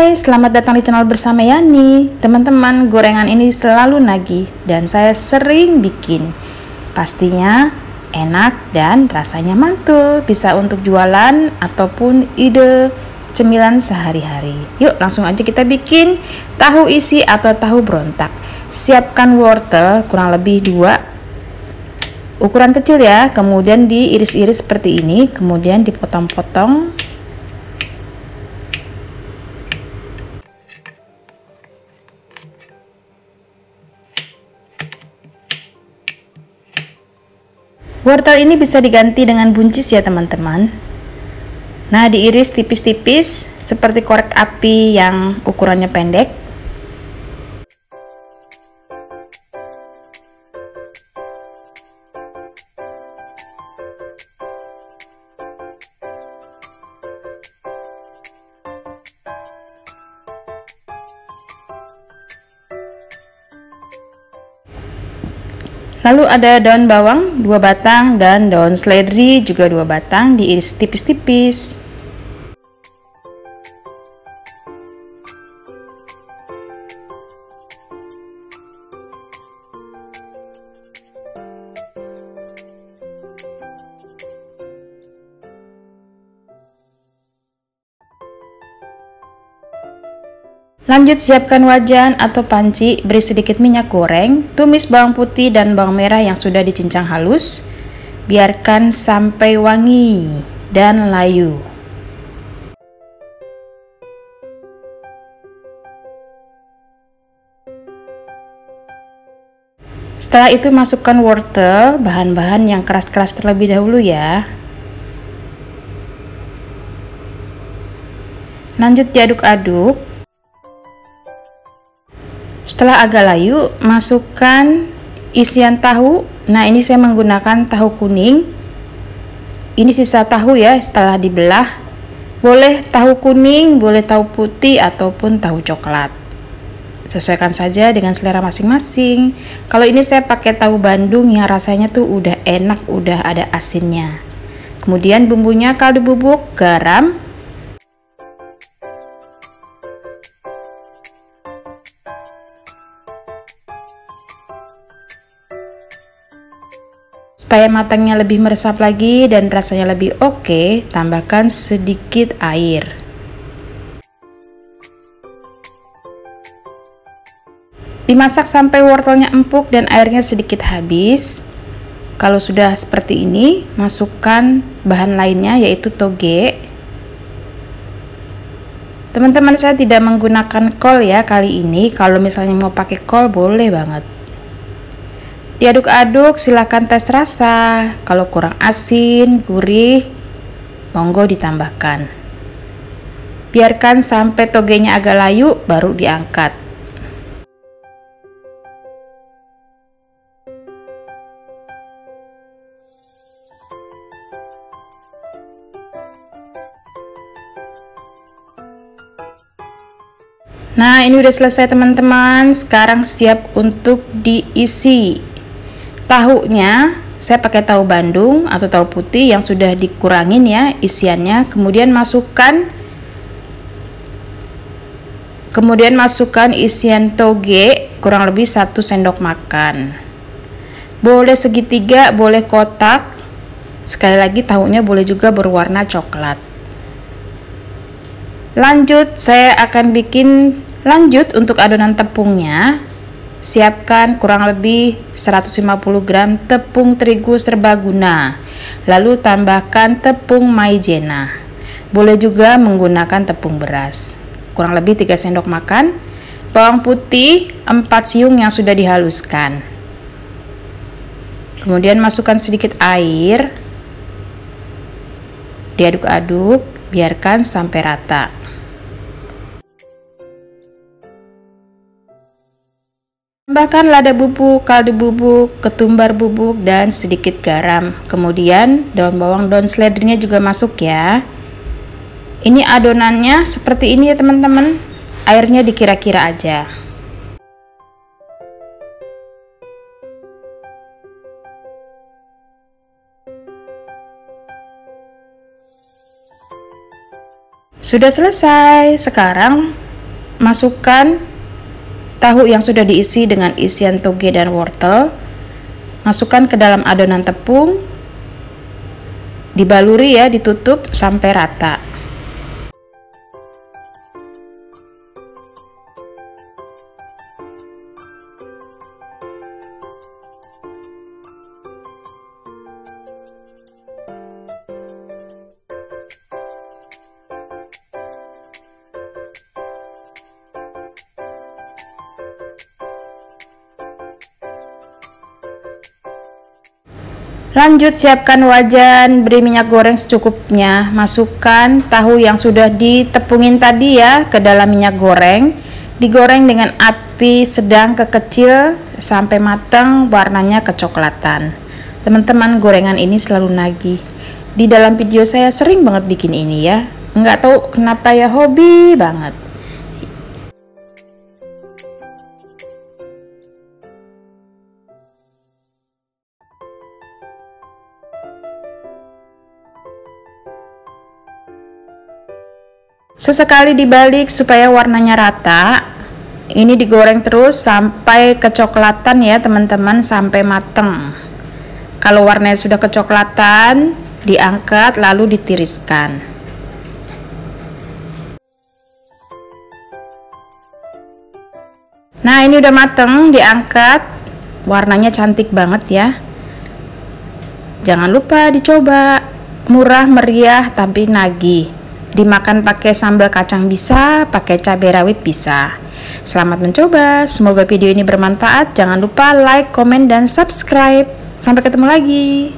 Hai, selamat datang di channel bersama Yani. Teman-teman, gorengan ini selalu nagih dan saya sering bikin. Pastinya enak dan rasanya mantul. Bisa untuk jualan ataupun ide cemilan sehari-hari. Yuk, langsung aja kita bikin tahu isi atau tahu berontak. Siapkan wortel kurang lebih 2 ukuran kecil ya, kemudian diiris-iris seperti ini, kemudian dipotong-potong. Wortel ini bisa diganti dengan buncis ya teman-teman. Nah, diiris tipis-tipis seperti korek api yang ukurannya pendek. Lalu ada daun bawang 2 batang dan daun seledri juga 2 batang, diiris tipis-tipis. Lanjut siapkan wajan atau panci, beri sedikit minyak goreng, tumis bawang putih dan bawang merah yang sudah dicincang halus. Biarkan sampai wangi dan layu. Setelah itu masukkan wortel, bahan-bahan yang keras-keras terlebih dahulu ya. Lanjut diaduk-aduk. Setelah agak layu, masukkan isian tahu. Nah, ini saya menggunakan tahu kuning. Ini sisa tahu ya, setelah dibelah. Boleh tahu kuning, boleh tahu putih, ataupun tahu coklat. Sesuaikan saja dengan selera masing-masing. Kalau ini saya pakai tahu Bandung yang rasanya tuh udah enak, udah ada asinnya. Kemudian bumbunya kaldu bubuk, garam, supaya matangnya lebih meresap lagi dan rasanya lebih oke, tambahkan sedikit air. Dimasak sampai wortelnya empuk dan airnya sedikit habis. Kalau sudah seperti ini, masukkan bahan lainnya yaitu toge. Teman-teman, saya tidak menggunakan kol ya kali ini. Kalau misalnya mau pakai kol boleh banget. Diaduk-aduk, silakan tes rasa. Kalau kurang asin, gurih, monggo ditambahkan. Biarkan sampai togenya agak layu, baru diangkat. Nah, ini udah selesai teman-teman. Sekarang siap untuk diisi. Tahunya saya pakai tahu Bandung atau tahu putih yang sudah dikurangin ya isiannya. Kemudian masukkan isian toge kurang lebih 1 sendok makan. Boleh segitiga, boleh kotak. Sekali lagi tahunya boleh juga berwarna coklat. Lanjut saya akan bikin untuk adonan tepungnya. Siapkan kurang lebih 150 gram tepung terigu serbaguna. Lalu tambahkan tepung maizena. Boleh juga menggunakan tepung beras. Kurang lebih 3 sendok makan. Bawang putih 4 siung yang sudah dihaluskan. Kemudian masukkan sedikit air. Diaduk-aduk, biarkan sampai rata. Tambahkan lada bubuk, kaldu bubuk, ketumbar bubuk, dan sedikit garam. Kemudian daun bawang, daun seledrinya juga masuk ya. Ini adonannya seperti ini ya teman-teman. Airnya dikira-kira aja. Sudah selesai. Sekarang Masukkan tahu yang sudah diisi dengan isian toge dan wortel. Masukkan ke dalam adonan tepung. Dibaluri ya, ditutup sampai rata. Lanjut, siapkan wajan, beri minyak goreng secukupnya. Masukkan tahu yang sudah ditepungin tadi ya ke dalam minyak goreng. Digoreng dengan api sedang ke kecil sampai matang, warnanya kecoklatan. Teman-teman, gorengan ini selalu nagih. Di dalam video saya sering banget bikin ini ya. Nggak tahu kenapa ya, hobi banget. Sesekali dibalik supaya warnanya rata. Ini digoreng terus sampai kecoklatan ya teman-teman, sampai mateng. Kalau warnanya sudah kecoklatan, diangkat lalu ditiriskan. Nah, ini udah mateng, diangkat. Warnanya cantik banget ya. Jangan lupa dicoba. Murah meriah tapi nagih. Dimakan pakai sambal kacang bisa, pakai cabai rawit bisa. Selamat mencoba, semoga video ini bermanfaat. Jangan lupa like, komen, dan subscribe. Sampai ketemu lagi.